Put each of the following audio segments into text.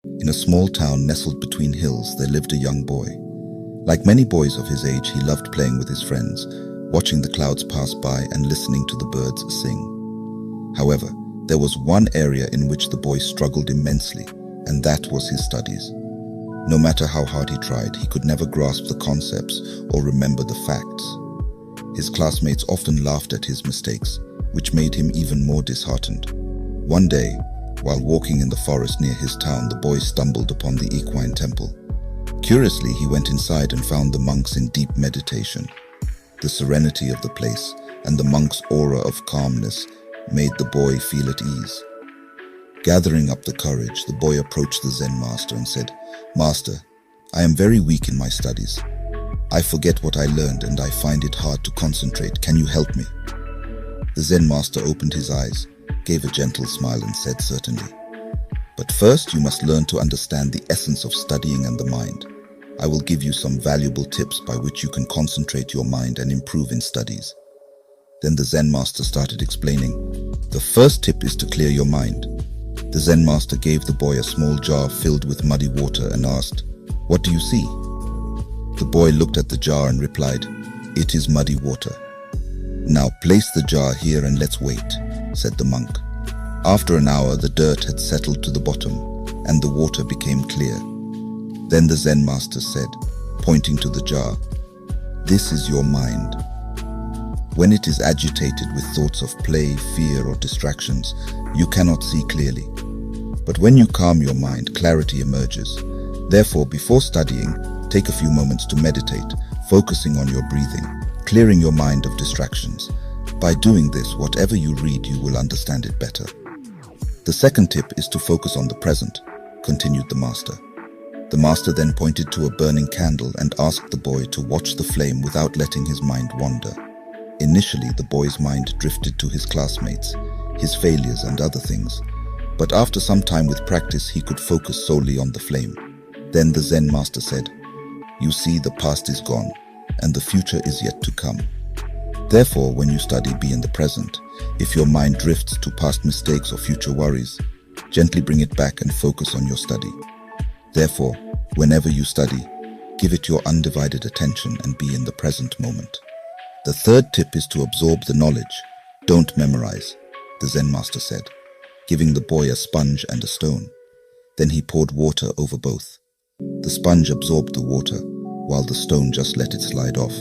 In a small town nestled between hills, there lived a young boy. Like many boys of his age, he loved playing with his friends, watching the clouds pass by and listening to the birds sing. However, there was one area in which the boy struggled immensely, and that was his studies. No matter how hard he tried, he could never grasp the concepts or remember the facts. His classmates often laughed at his mistakes, which made him even more disheartened. One day, while walking in the forest near his town, the boy stumbled upon the equine temple. Curiously, he went inside and found the monks in deep meditation. The serenity of the place and the monk's aura of calmness made the boy feel at ease. Gathering up the courage, the boy approached the Zen master and said, "Master, I am very weak in my studies. I forget what I learned and I find it hard to concentrate. Can you help me?" The Zen master opened his eyes, gave a gentle smile and said, "Certainly. But first you must learn to understand the essence of studying and the mind. I will give you some valuable tips by which you can concentrate your mind and improve in studies." Then the Zen master started explaining. The first tip is to clear your mind. The Zen master gave the boy a small jar filled with muddy water and asked, "What do you see?" The boy looked at the jar and replied, "It is muddy water." "Now place the jar here and let's wait," said the monk. After an hour, the dirt had settled to the bottom and the water became clear. Then the Zen master said, pointing to the jar, "This is your mind. When it is agitated with thoughts of play, fear, or distractions, you cannot see clearly. But when you calm your mind, clarity emerges. Therefore, before studying, take a few moments to meditate, focusing on your breathing, clearing your mind of distractions. By doing this, whatever you read, you will understand it better." The second tip is to focus on the present, continued the master. The master then pointed to a burning candle and asked the boy to watch the flame without letting his mind wander. Initially, the boy's mind drifted to his classmates, his failures and other things. But after some time with practice, he could focus solely on the flame. Then the Zen master said, "You see, the past is gone, and the future is yet to come. Therefore, when you study, be in the present. If your mind drifts to past mistakes or future worries, gently bring it back and focus on your study. Therefore, whenever you study, give it your undivided attention and be in the present moment." The third tip is to absorb the knowledge. Don't memorize, the Zen master said, giving the boy a sponge and a stone. Then he poured water over both. The sponge absorbed the water, while the stone just let it slide off.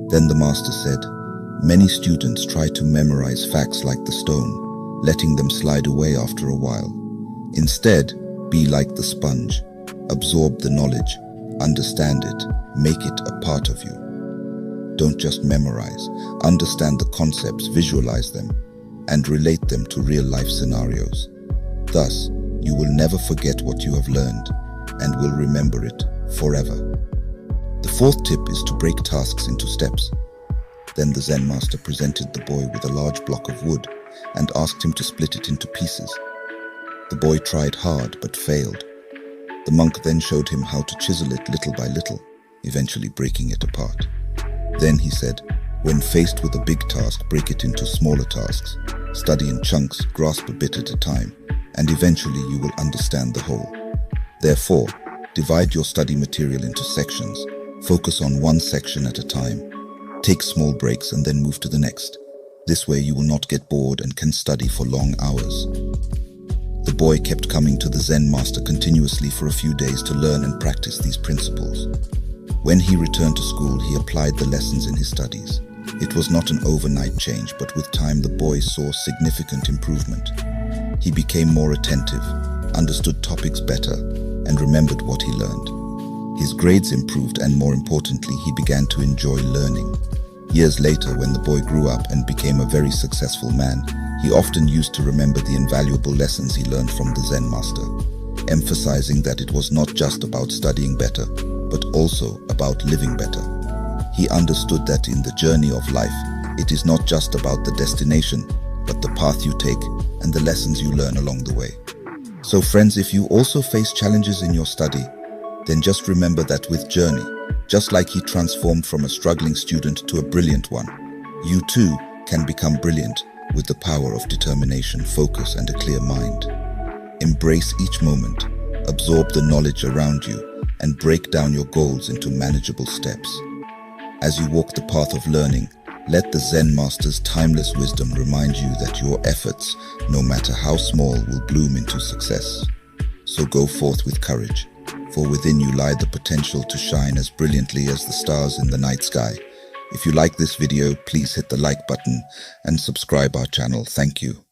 Then the master said, "Many students try to memorize facts like the stone, letting them slide away after a while. Instead, be like the sponge. Absorb the knowledge, understand it, make it a part of you. Don't just memorize, understand the concepts, visualize them, and relate them to real-life scenarios. Thus, you will never forget what you have learned and will remember it forever." The fourth tip is to break tasks into steps. Then the Zen master presented the boy with a large block of wood and asked him to split it into pieces. The boy tried hard but failed. The monk then showed him how to chisel it little by little, eventually breaking it apart. Then he said, "When faced with a big task, break it into smaller tasks. Study in chunks, grasp a bit at a time, and eventually you will understand the whole. Therefore, divide your study material into sections. Focus on one section at a time. Take small breaks and then move to the next. This way you will not get bored and can study for long hours." The boy kept coming to the Zen master continuously for a few days to learn and practice these principles. When he returned to school, he applied the lessons in his studies. It was not an overnight change, but with time the boy saw significant improvement. He became more attentive, understood topics better, and remembered what he learned. His grades improved and, more importantly, he began to enjoy learning. Years later, when the boy grew up and became a very successful man, he often used to remember the invaluable lessons he learned from the Zen master, emphasizing that it was not just about studying better, but also about living better. He understood that in the journey of life, it is not just about the destination, but the path you take and the lessons you learn along the way. So friends, if you also face challenges in your study, then just remember that with journey, just like he transformed from a struggling student to a brilliant one, you too can become brilliant with the power of determination, focus, and a clear mind. Embrace each moment, absorb the knowledge around you, and break down your goals into manageable steps. As you walk the path of learning, let the Zen Master's timeless wisdom remind you that your efforts, no matter how small, will bloom into success. So go forth with courage, for within you lie the potential to shine as brilliantly as the stars in the night sky. If you like this video, please hit the like button and subscribe our channel. Thank you.